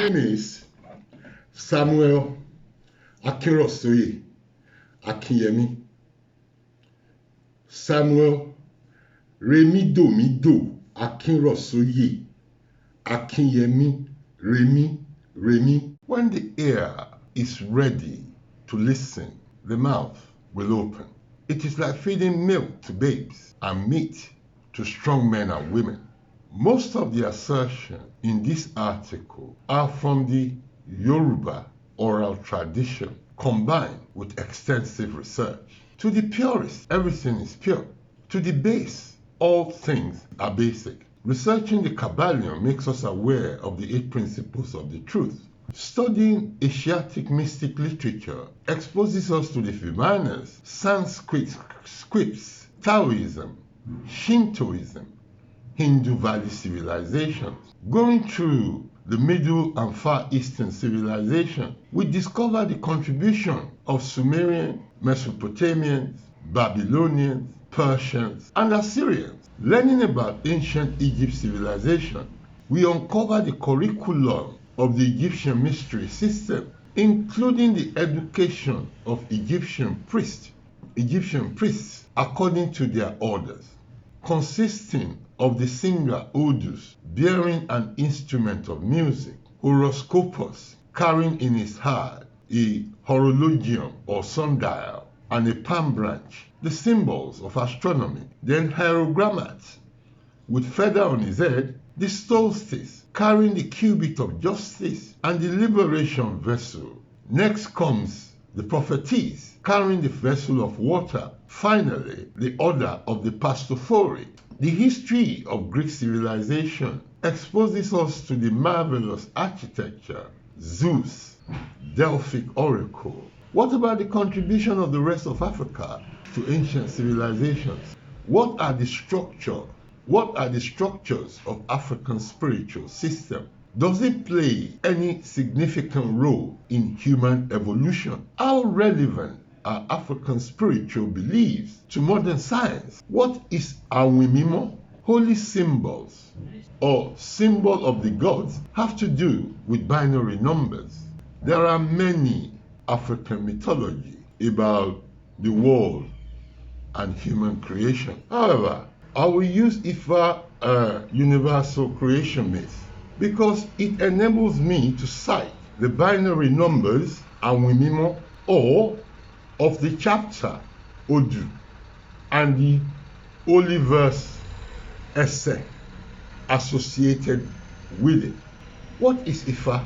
name is Samuel Akinrosoye Akinyemi. Samuel Remidomido Akinrosoye Akinyemi Remi. When the ear is ready to listen, the mouth will open. It is like feeding milk to babes and meat to strong men and women. Most of the assertions in this article are from the Yoruba oral tradition combined with extensive research. To the purist, everything is pure. To the base, all things are basic. Researching the Kabbalion makes us aware of the 8 principles of the truth. Studying Asiatic mystic literature exposes us to the Vimanas, Sanskrit scripts, Taoism, Shintoism, Hindu Valley civilizations. Going through the Middle and Far Eastern civilization, we discover the contribution of Sumerians, Mesopotamians, Babylonians, Persians, and Assyrians. Learning about ancient Egypt civilization, we uncover the curriculum of the Egyptian mystery system, including the education of Egyptian priests according to their orders, consisting of the singer Odus bearing an instrument of music, Horoscopus carrying in his hand a horologium or sundial and a palm branch, the symbols of astronomy, then Hierogrammat with feather on his head, the solstice carrying the cubit of justice and the liberation vessel. Next comes the prophetess carrying the vessel of water. Finally, the order of the Pastophori. The history of Greek civilization exposes us to the marvelous architecture, Zeus, Delphic oracle. What about the contribution of the rest of Africa to ancient civilizations? What are the structures of African spiritual system? Does it play any significant role in human evolution? How relevant are African spiritual beliefs to modern science? What is Awimimo? Holy symbols or symbol of the gods have to do with binary numbers. There are many African mythology about the world and human creation. However, I will use Ifa universal creation myth because it enables me to cite the binary numbers Awimimo or of the chapter Odu and the holy verse Isese associated with it. What is Ifa?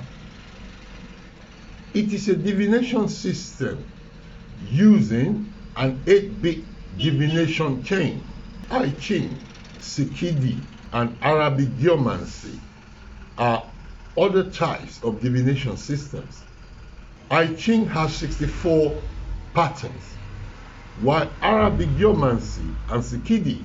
It is a divination system using an 8-bit divination chain. I Ching, Sikidi, and Arabic geomancy are other types of divination systems. I Ching has 64 patterns, while Arabic geomancy and Sikidi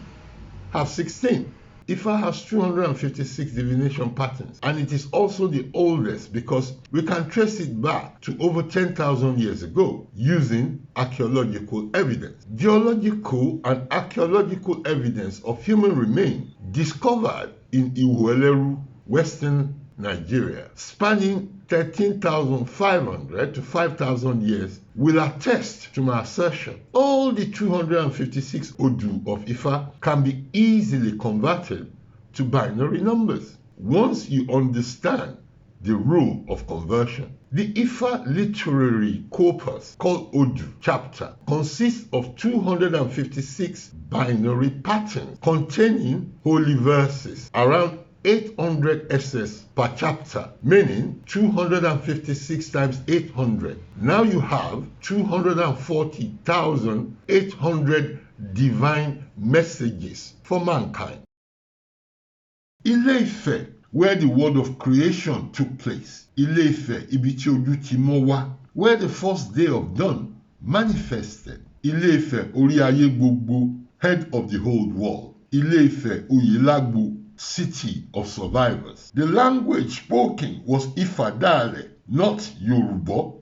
have 16. Ifa has 256 divination patterns, and it is also the oldest because we can trace it back to over 10,000 years ago using archaeological evidence. Geological and archaeological evidence of human remains discovered in Iwueleru, Western Nigeria, spanning 13,500 to 5,000 years, will attest to my assertion. All the 256 Odu of Ifa can be easily converted to binary numbers once you understand the rule of conversion. The Ifa literary corpus called Odu chapter consists of 256 binary patterns containing holy verses, around 800 SS per chapter, meaning 256 times 800. Now you have 240,800 divine messages for mankind. Ile-Ife, where the world of creation took place. Ile-Ife, ibi tí ojú ti mọ́ wá, where the first day of dawn manifested. Ile-Ife, orí ayé gbogbo, head of the whole world. Ile-Ife, Oyelagbo, city of survivors. The language spoken was Ifa dialect, not Yoruba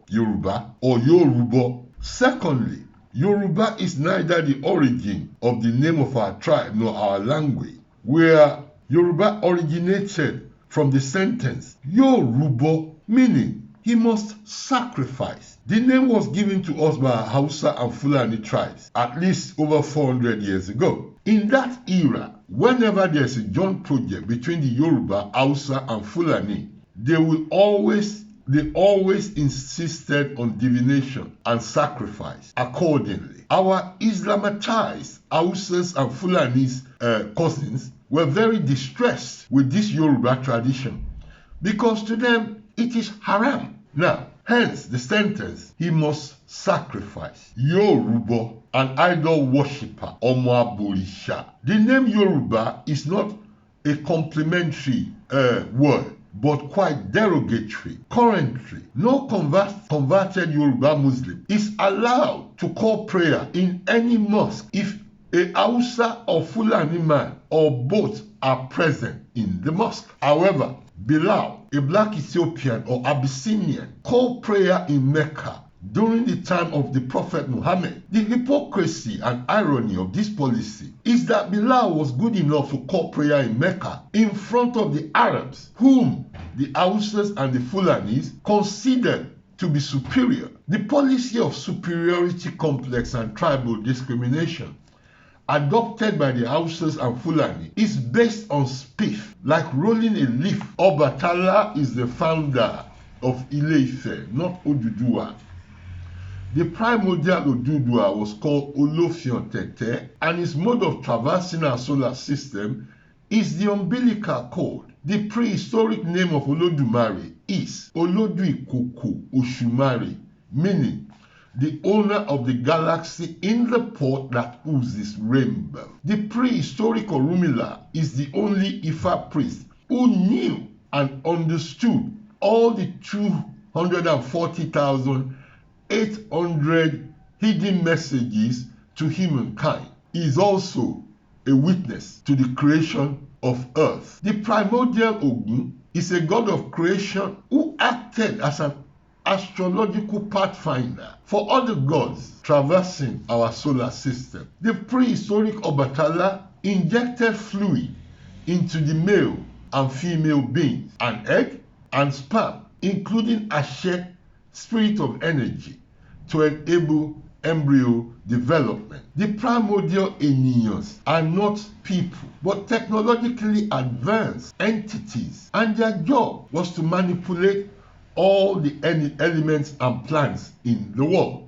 or Yoruba. Secondly, Yoruba is neither the origin of the name of our tribe nor our language, where Yoruba originated from the sentence Yoruba, meaning he must sacrifice. The name was given to us by Hausa and Fulani tribes at least over 400 years ago. In that era, whenever there's a joint project between the Yoruba, Hausa and Fulani, they always insisted on divination and sacrifice accordingly. Our Islamatized Hausas and Fulani's cousins were very distressed with this Yoruba tradition because to them it is haram. Now, hence the sentence, he must sacrifice. Yoruba, an idol worshipper, Omo Aborisha. The name Yoruba is not a complimentary word, but quite derogatory. Currently, no converted Yoruba Muslim is allowed to call prayer in any mosque if a Hausa or Fulani man or both are present in the mosque. However, Bilal, a black Ethiopian or Abyssinian, called prayer in Mecca during the time of the Prophet Muhammad. The hypocrisy and irony of this policy is that Bilal was good enough to call prayer in Mecca in front of the Arabs, whom the Hausas and the Fulanis considered to be superior. The policy of superiority complex and tribal discrimination adopted by the Hausas and Fulani is based on spiff, like rolling a leaf. Obatala is the founder of Ile-Ife, not Oduduwa. The primordial Oduduwa was called Olofiontete, and his mode of traversing our solar system is the umbilical cord. The prehistoric name of Olodumare is Oloduikoko Oshumare, meaning the owner of the galaxy in the pot that oozes rainbow. The prehistoric Orunmila is the only Ifa priest who knew and understood all the 240,800 hidden messages to humankind. He is also a witness to the creation of earth. The primordial Ogun is a god of creation who acted as an astrological pathfinder for other gods traversing our solar system. The prehistoric Obatala injected fluid into the male and female beings, an egg and sperm, including Ashe, spirit of energy, to enable embryo development. The primordial Enians are not people, but technologically advanced entities, and their job was to manipulate all the elements and plants in the world.